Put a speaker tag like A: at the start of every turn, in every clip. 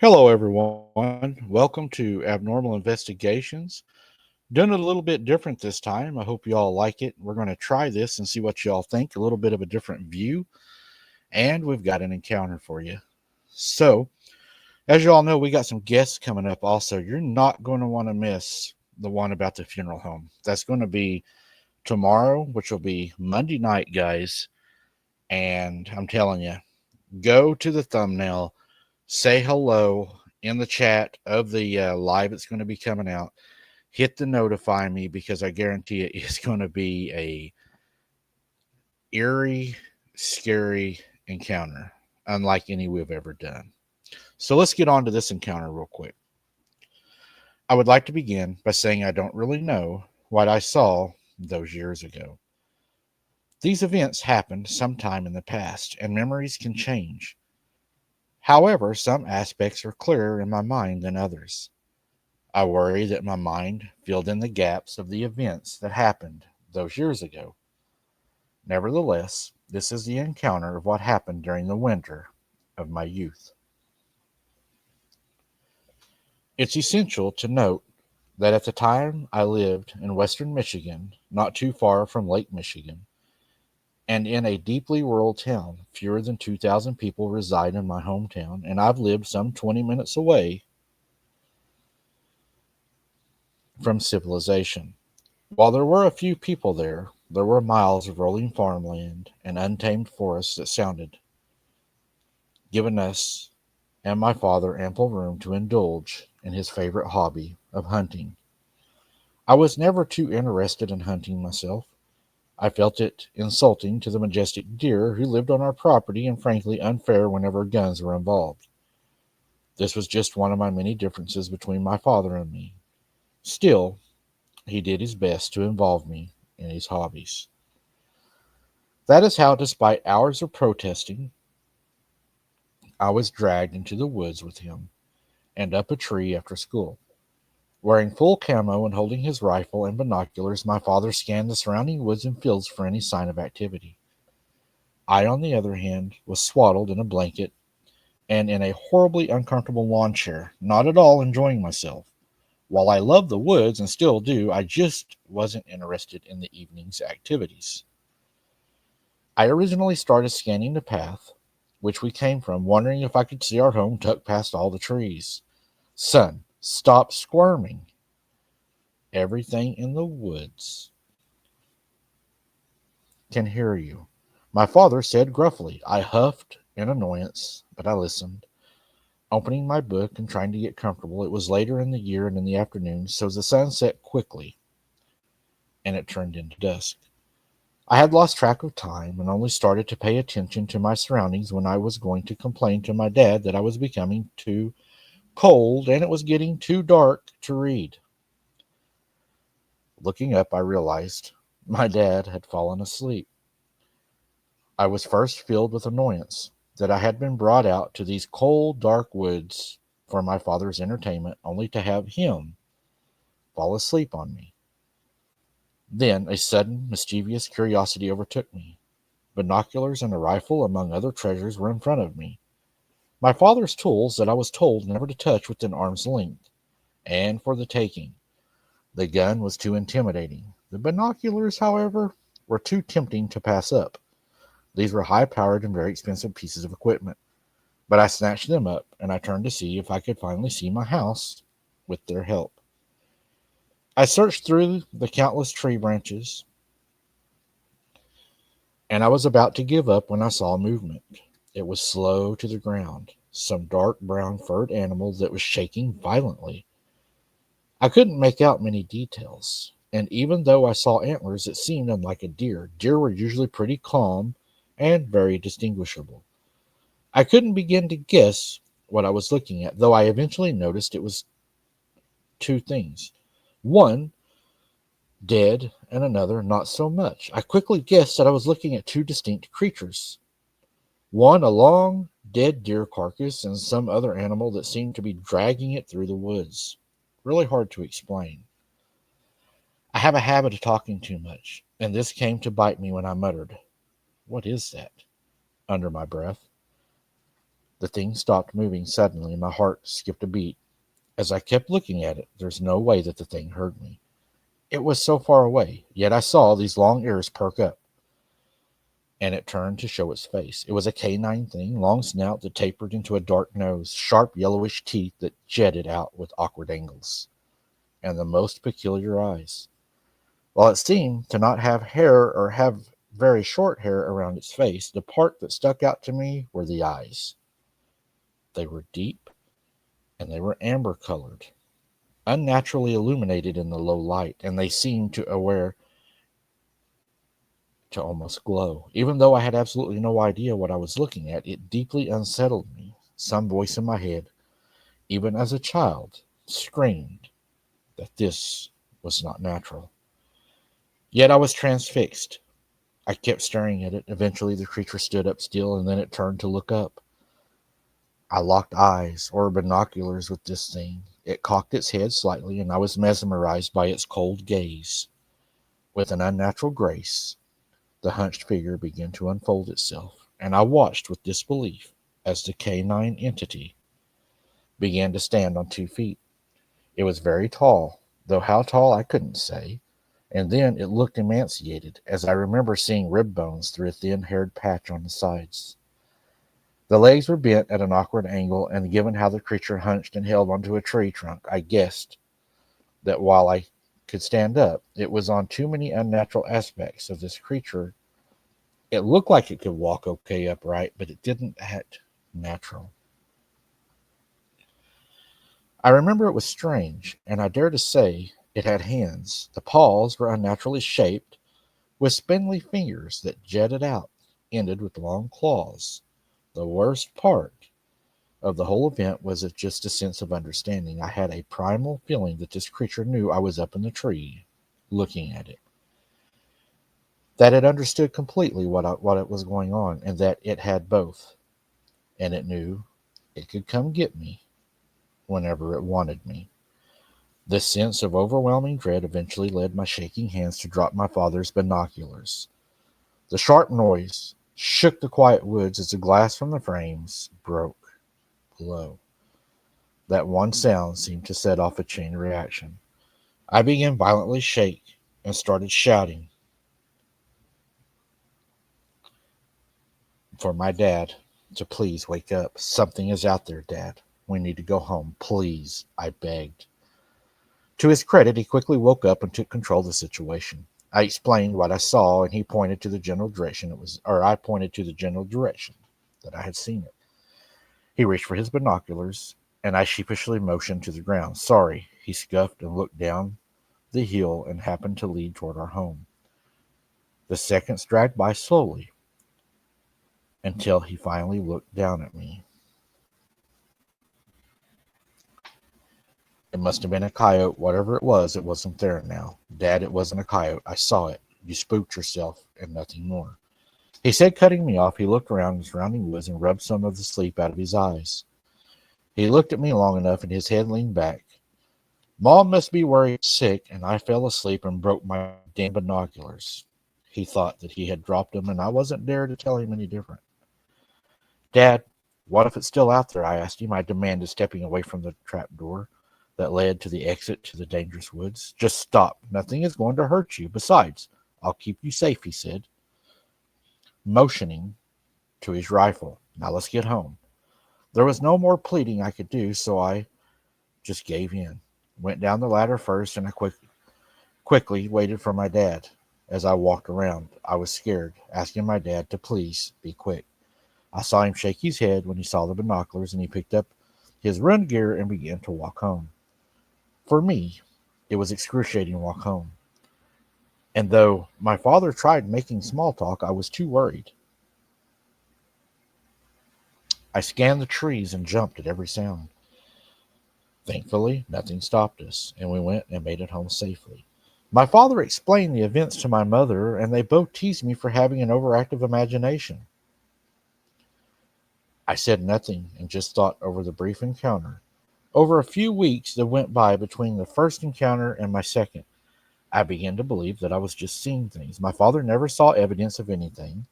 A: Hello, everyone. Welcome to Abnormal Investigations. Doing it a little bit different this time. I hope you all like it. We're going to try this and see what you all think. A little bit of a different view. And we've got an encounter for you. So, as you all know, we got some guests coming up also. You're not going to want to miss the one about the funeral home. That's going to be tomorrow, which will be Monday night, guys. And I'm telling you, go to the thumbnail, say hello in the chat of the live that's going to be coming out. Hit the notify me because I guarantee it is going to be a eerie, scary encounter, unlike any we've ever done. So let's get on to this encounter real quick. I would like to begin by saying I don't really know what I saw those years ago. These events happened sometime in the past, and memories can change. However, some aspects are clearer in my mind than others. I worry that my mind filled in the gaps of the events that happened those years ago. Nevertheless, this is the encounter of what happened during the winter of my youth. It's essential to note that at the time I lived in western Michigan, not too far from Lake Michigan, and in a deeply rural town. Fewer than 2,000 people reside in my hometown, and I've lived some 20 minutes away from civilization. While there were a few people there, there were miles of rolling farmland and untamed forests that sounded, giving us and my father ample room to indulge in his favorite hobby of hunting. I was never too interested in hunting myself. I felt it insulting to the majestic deer who lived on our property and frankly unfair whenever guns were involved. This was just one of my many differences between my father and me. Still, he did his best to involve me in his hobbies. That is how, despite hours of protesting, I was dragged into the woods with him and up a tree after school. Wearing full camo and holding his rifle and binoculars, my father scanned the surrounding woods and fields for any sign of activity. I, on the other hand, was swaddled in a blanket and in a horribly uncomfortable lawn chair, not at all enjoying myself. While I loved the woods and still do, I just wasn't interested in the evening's activities. I originally started scanning the path which we came from, wondering if I could see our home tucked past all the trees. Son, stop squirming. Everything in the woods can hear you, my father said gruffly. I huffed in annoyance, but I listened, opening my book and trying to get comfortable. It was later in the year and in the afternoon, so the sun set quickly and it turned into dusk. I had lost track of time and only started to pay attention to my surroundings when I was going to complain to my dad that I was becoming too cold and it was getting too dark to read. Looking up, I realized my dad had fallen asleep. I was first filled with annoyance that I had been brought out to these cold, dark woods for my father's entertainment, only to have him fall asleep on me. Then a sudden, mischievous curiosity overtook me. Binoculars and a rifle, among other treasures, were in front of me. My father's tools that I was told never to touch within arm's length, and for the taking. The gun was too intimidating. The binoculars, however, were too tempting to pass up. These were high-powered and very expensive pieces of equipment, but I snatched them up and I turned to see if I could finally see my house with their help. I searched through the countless tree branches, and I was about to give up when I saw movement. It was slow to the ground, some dark brown furred animal that was shaking violently. I couldn't make out many details, and even though I saw antlers, it seemed unlike a deer. Deer were usually pretty calm and very distinguishable. I couldn't begin to guess what I was looking at, though I eventually noticed it was two things. One dead, and another not so much. I quickly guessed that I was looking at two distinct creatures. One, a long, dead deer carcass, and some other animal that seemed to be dragging it through the woods. Really hard to explain. I have a habit of talking too much, and this came to bite me when I muttered, "What is that?" under my breath. The thing stopped moving suddenly, and my heart skipped a beat. As I kept looking at it, there's no way that the thing heard me. It was so far away, yet I saw these long ears perk up, and it turned to show its face. It was a canine thing, long snout that tapered into a dark nose, sharp yellowish teeth that jetted out with awkward angles, and the most peculiar eyes. While it seemed to not have hair or have very short hair around its face, the part that stuck out to me were the eyes. They were deep, and they were amber colored, unnaturally illuminated in the low light, and they seemed to aware to almost glow. Even though I had absolutely no idea what I was looking at, it deeply unsettled me. Some voice in my head, even as a child, screamed that this was not natural. Yet I was transfixed. I kept staring at it. Eventually, the creature stood up still, and then it turned to look up. I locked eyes, or binoculars, with this thing. It cocked its head slightly, and I was mesmerized by its cold gaze. With an unnatural grace, the hunched figure began to unfold itself, and I watched with disbelief as the canine entity began to stand on 2 feet. It was very tall, though how tall I couldn't say, and then it looked emaciated, as I remember seeing rib bones through a thin haired patch on the sides. The legs were bent at an awkward angle, and given how the creature hunched and held onto a tree trunk, I guessed that while I could stand up, it was on too many unnatural aspects of this creature. It looked like it could walk okay upright, but it didn't act natural. I remember it was strange, and I dare to say it had hands. The paws were unnaturally shaped, with spindly fingers that jetted out, ended with long claws. The worst part of the whole event was just a sense of understanding. I had a primal feeling that this creature knew I was up in the tree, looking at it. That it understood completely what it was going on, and that it had both. And it knew it could come get me whenever it wanted me. This sense of overwhelming dread eventually led my shaking hands to drop my father's binoculars. The sharp noise shook the quiet woods as the glass from the frames broke below. That one sound seemed to set off a chain reaction. I began violently shake and started shouting for my dad to please wake up. Something is out there, Dad. We need to go home. Please, I begged. To his credit, he quickly woke up and took control of the situation. I explained what I saw, and he pointed to the general direction I pointed to the general direction that I had seen it. He reached for his binoculars, and I sheepishly motioned to the ground. Sorry, he scuffed and looked down the hill and happened to lead toward our home. The seconds dragged by slowly until he finally looked down at me. It must have been a coyote. Whatever it wasn't there now. Dad, it wasn't a coyote. I saw it. You spooked yourself and nothing more. He said, cutting me off. He looked around the surrounding woods and rubbed some of the sleep out of his eyes. He looked at me long enough and his head leaned back. Mom must be worried sick, and I fell asleep and broke my damn binoculars. He thought that he had dropped them, and I wasn't there to tell him any different. Dad, what if it's still out there? I asked him. I demanded, stepping away from the trap door that led to the exit to the dangerous woods. Just stop. Nothing is going to hurt you. Besides, I'll keep you safe, he said, motioning to his rifle. Now let's get home. There was no more pleading I could do, so I just gave in. Went down the ladder first, and I quickly waited for my dad. As I walked around, I was scared, asking my dad to please be quick. I saw him shake his head when he saw the binoculars, and he picked up his run gear and began to walk home. For me, it was excruciating walk home. And though my father tried making small talk, I was too worried. I scanned the trees and jumped at every sound. Thankfully, nothing stopped us, and we went and made it home safely. My father explained the events to my mother, and they both teased me for having an overactive imagination. I said nothing and just thought over the brief encounter. Over a few weeks that went by between the first encounter and my second, I began to believe that I was just seeing things. My father never saw evidence of anything.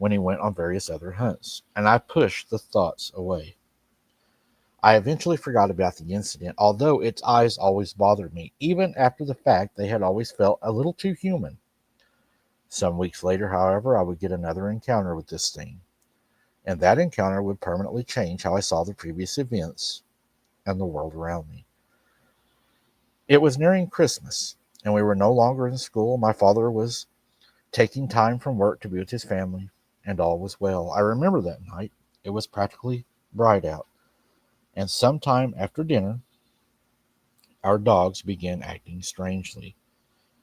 A: when he went on various other hunts, and I pushed the thoughts away. I eventually forgot about the incident, although its eyes always bothered me, even after the fact they had always felt a little too human. Some weeks later, however, I would get another encounter with this thing, and that encounter would permanently change how I saw the previous events and the world around me. It was nearing Christmas, and we were no longer in school. My father was taking time from work to be with his family, and all was well. I remember that night. It was practically bright out, and sometime after dinner, our dogs began acting strangely.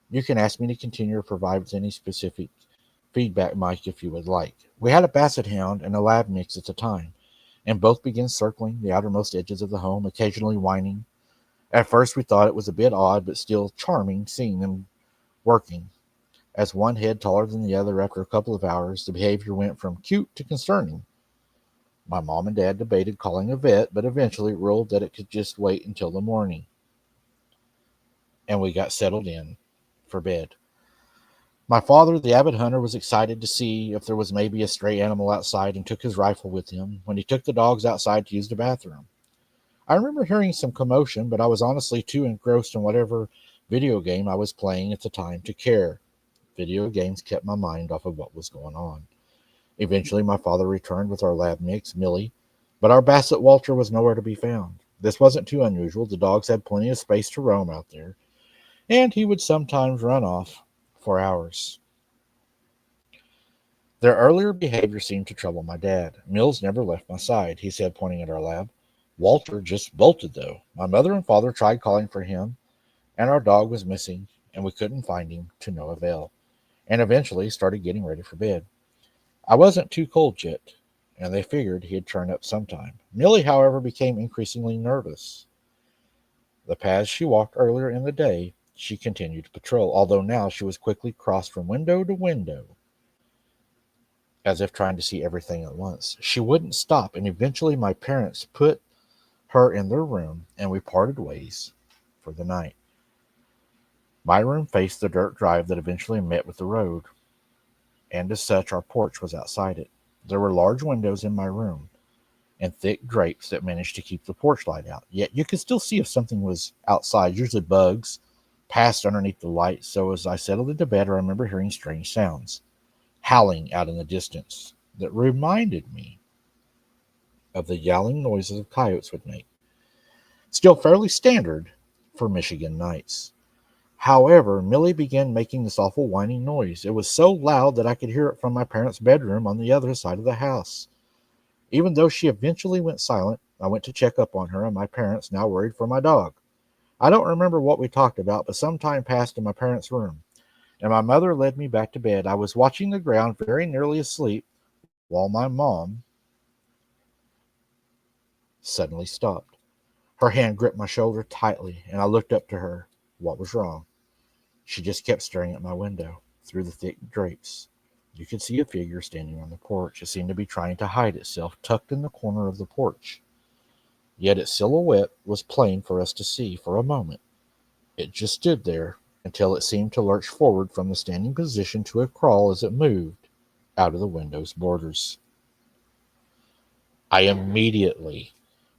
A: You can ask me to continue or provide with any specific feedback, Mike, if you would like. We had a basset hound and a lab mix at the time, and both began circling the outermost edges of the home, occasionally whining. At first, we thought it was a bit odd, but still charming seeing them working. As one head taller than the other, after a couple of hours, the behavior went from cute to concerning. My mom and dad debated calling a vet, but eventually ruled that it could just wait until the morning, and we got settled in for bed. My father, the avid hunter, was excited to see if there was maybe a stray animal outside and took his rifle with him when he took the dogs outside to use the bathroom. I remember hearing some commotion, but I was honestly too engrossed in whatever video game I was playing at the time to care. Video games kept my mind off of what was going on. Eventually, my father returned with our lab mix, Millie, but our Basset Walter was nowhere to be found. This wasn't too unusual. The dogs had plenty of space to roam out there, and he would sometimes run off for hours. Their earlier behavior seemed to trouble my dad. Mills never left my side, he said, pointing at our lab. Walter just bolted, though. My mother and father tried calling for him, and our dog was missing, and we couldn't find him to no avail, and eventually started getting ready for bed. I wasn't too cold yet, and they figured he'd turn up sometime. Millie, however, became increasingly nervous. The paths she walked earlier in the day, she continued to patrol, although now she was quickly crossed from window to window, as if trying to see everything at once. She wouldn't stop, and eventually my parents put her in their room, and we parted ways for the night. My room faced the dirt drive that eventually met with the road, and as such, our porch was outside it. There were large windows in my room and thick drapes that managed to keep the porch light out. Yet you could still see if something was outside, usually bugs, passed underneath the light. So as I settled into bed, I remember hearing strange sounds, howling out in the distance, that reminded me of the yowling noises of coyotes would make. Still fairly standard for Michigan nights. However, Millie began making this awful whining noise. It was so loud that I could hear it from my parents' bedroom on the other side of the house. Even though she eventually went silent, I went to check up on her and my parents, now worried for my dog. I don't remember what we talked about, but some time passed in my parents' room, and my mother led me back to bed. I was watching the ground, very nearly asleep, while my mom suddenly stopped. Her hand gripped my shoulder tightly, and I looked up to her. What was wrong? She just kept staring at my window through the thick drapes. You could see a figure standing on the porch. It seemed to be trying to hide itself, tucked in the corner of the porch. Yet its silhouette was plain for us to see for a moment. It just stood there until it seemed to lurch forward from the standing position to a crawl as it moved out of the window's borders. I immediately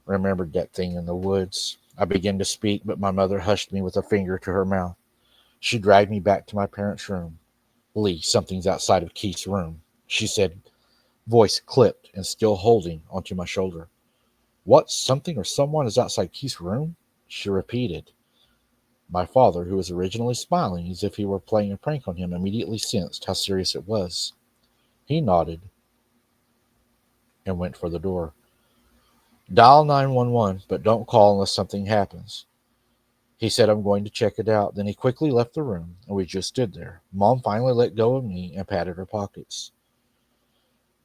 A: remembered that thing in the woods. I began to speak, but my mother hushed me with a finger to her mouth. She dragged me back to my parents' room. Lee, something's outside of Keith's room, she said, voice clipped and still holding onto my shoulder. What, something or someone is outside Keith's room? She repeated. My father, who was originally smiling as if he were playing a prank on him, immediately sensed how serious it was. He nodded and went for the door. Dial 911, but don't call unless something happens. He said, I'm going to check it out. Then he quickly left the room, and we just stood there. Mom finally let go of me and patted her pockets.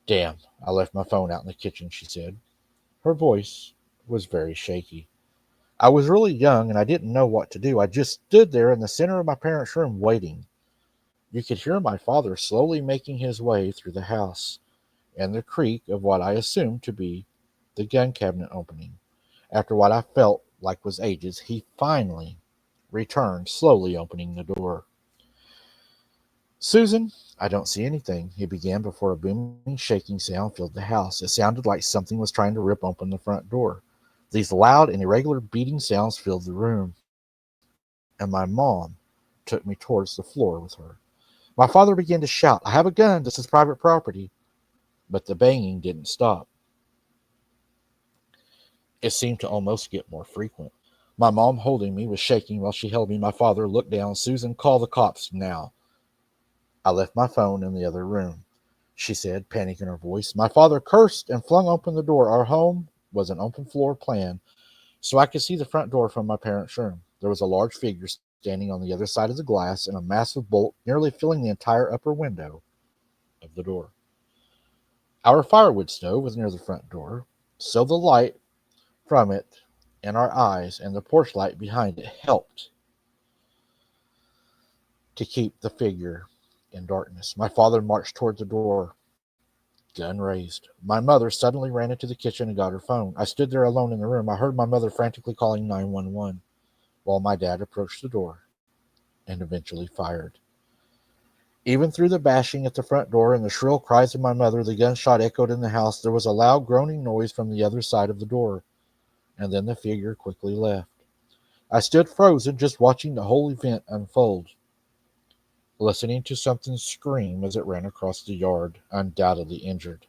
A: Damn, I left my phone out in the kitchen, she said. Her voice was very shaky. I was really young, and I didn't know what to do. I just stood there in the center of my parents' room waiting. You could hear my father slowly making his way through the house, and the creak of what I assumed to be the gun cabinet opening. After what I felt like was ages, he finally returned, slowly opening the door. Susan, I don't see anything, he began before a booming, shaking sound filled the house. It sounded like something was trying to rip open the front door. These loud and irregular beating sounds filled the room, and my mom took me towards the floor with her. My father began to shout, I have a gun, this is private property. But the banging didn't stop. It seemed to almost get more frequent. My mom, holding me, was shaking while she held me. My father looked down. Susan, call the cops now. I left my phone in the other room, she said, panic in her voice. My father cursed and flung open the door. Our home was an open floor plan, so I could see the front door from my parents' room. There was a large figure standing on the other side of the glass and a massive bolt nearly filling the entire upper window of the door. Our firewood stove was near the front door, so the light from it and our eyes and the porch light behind it helped to keep the figure in darkness. My father marched toward the door, gun raised. My mother suddenly ran into the kitchen and got her phone. I stood there alone in the room. I heard my mother frantically calling 911 while my dad approached the door and eventually fired. Even through the bashing at the front door and the shrill cries of my mother, the gunshot echoed in the house. There was a loud groaning noise from the other side of the door, and then the figure quickly left. I stood frozen, just watching the whole event unfold, listening to something scream as it ran across the yard, undoubtedly injured.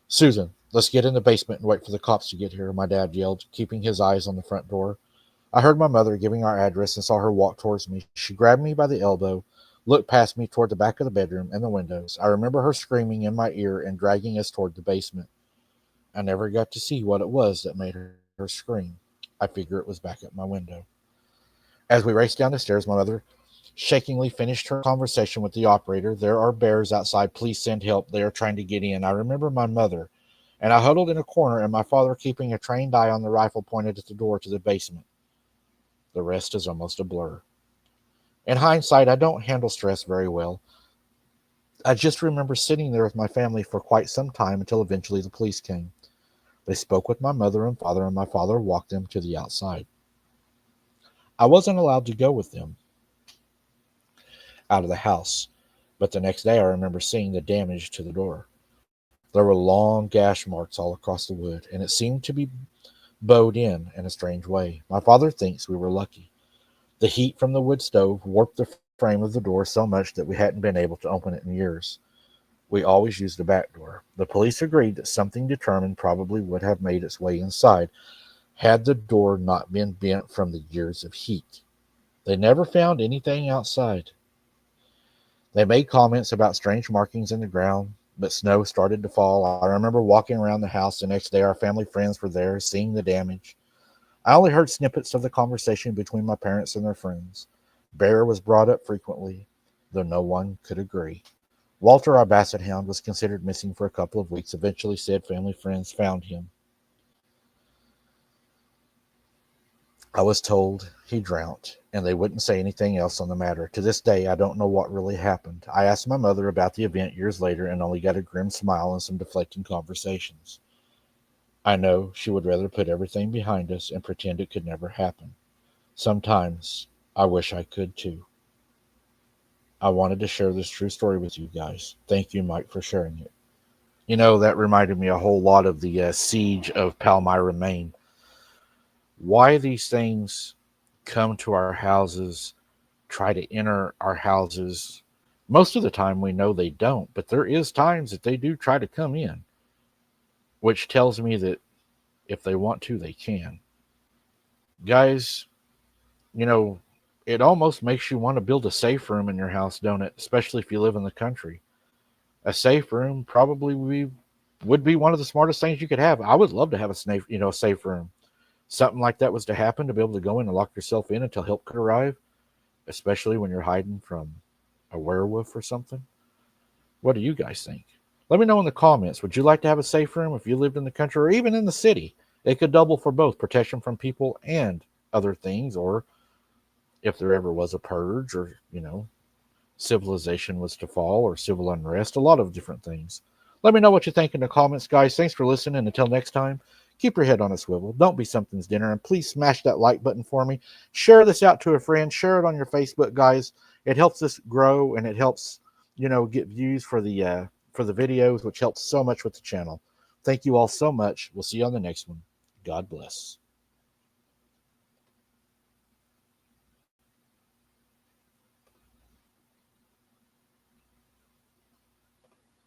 A: Susan, let's get in the basement and wait for the cops to get here, my dad yelled, keeping his eyes on the front door. I heard my mother giving our address and saw her walk towards me. She grabbed me by the elbow, looked past me toward the back of the bedroom and the windows. I remember her screaming in my ear and dragging us toward the basement. I never got to see what it was that made her scream. I figure it was back at my window. As we raced down the stairs, my mother shakingly finished her conversation with the operator. There are bears outside. Please send help. They are trying to get in. I remember my mother, and I huddled in a corner and my father keeping a trained eye on the rifle pointed at the door to the basement. The rest is almost a blur. In hindsight, I don't handle stress very well. I just remember sitting there with my family for quite some time until eventually the police came. They spoke with my mother and my father walked them to the outside. I wasn't allowed to go with them out of the house, but the next day I remember seeing the damage to the door. There were long gash marks all across the wood, and it seemed to be bowed in a strange way. My father thinks we were lucky. The heat from the wood stove warped the frame of the door so much that we hadn't been able to open it in years. We always used the back door. The police agreed that something determined probably would have made its way inside had the door not been bent from the years of heat. They never found anything outside. They made comments about strange markings in the ground, but snow started to fall. I remember walking around the house the next day. Our family friends were there, seeing the damage. I only heard snippets of the conversation between my parents and their friends. Bear was brought up frequently, though no one could agree. Walter, our basset hound, was considered missing for a couple of weeks. Eventually, said family friends found him. I was told he drowned, and they wouldn't say anything else on the matter. To this day, I don't know what really happened. I asked my mother about the event years later and only got a grim smile and some deflecting conversations. I know she would rather put everything behind us and pretend it could never happen. Sometimes I wish I could too. I wanted to share this true story with you guys. Thank you, Mike, for sharing it. That reminded me a whole lot of the siege of Palmyra, Maine. Why these things come to our houses, try to enter our houses. Most of the time we know they don't, but there is times that they do try to come in, which tells me that if they want to, they can. Guys, you know, it almost makes you want to build a safe room in your house, don't it? Especially if you live in the country. A safe room probably would be one of the smartest things you could have. I would love to have a safe room. Something like that was to happen, to be able to go in and lock yourself in until help could arrive, especially when you're hiding from a werewolf or something. What do you guys think? Let me know in the comments. Would you like to have a safe room if you lived in the country or even in the city? It could double for both protection from people and other things, or if there ever was a purge or, civilization was to fall or civil unrest, a lot of different things. Let me know what you think in the comments, guys. Thanks for listening. Until next time, keep your head on a swivel. Don't be something's dinner. And please smash that like button for me. Share this out to a friend. Share it on your Facebook, guys. it helps us grow, and it helps, get views for the videos, which helps so much with the channel. Thank you all so much. We'll see you on the next one. God bless.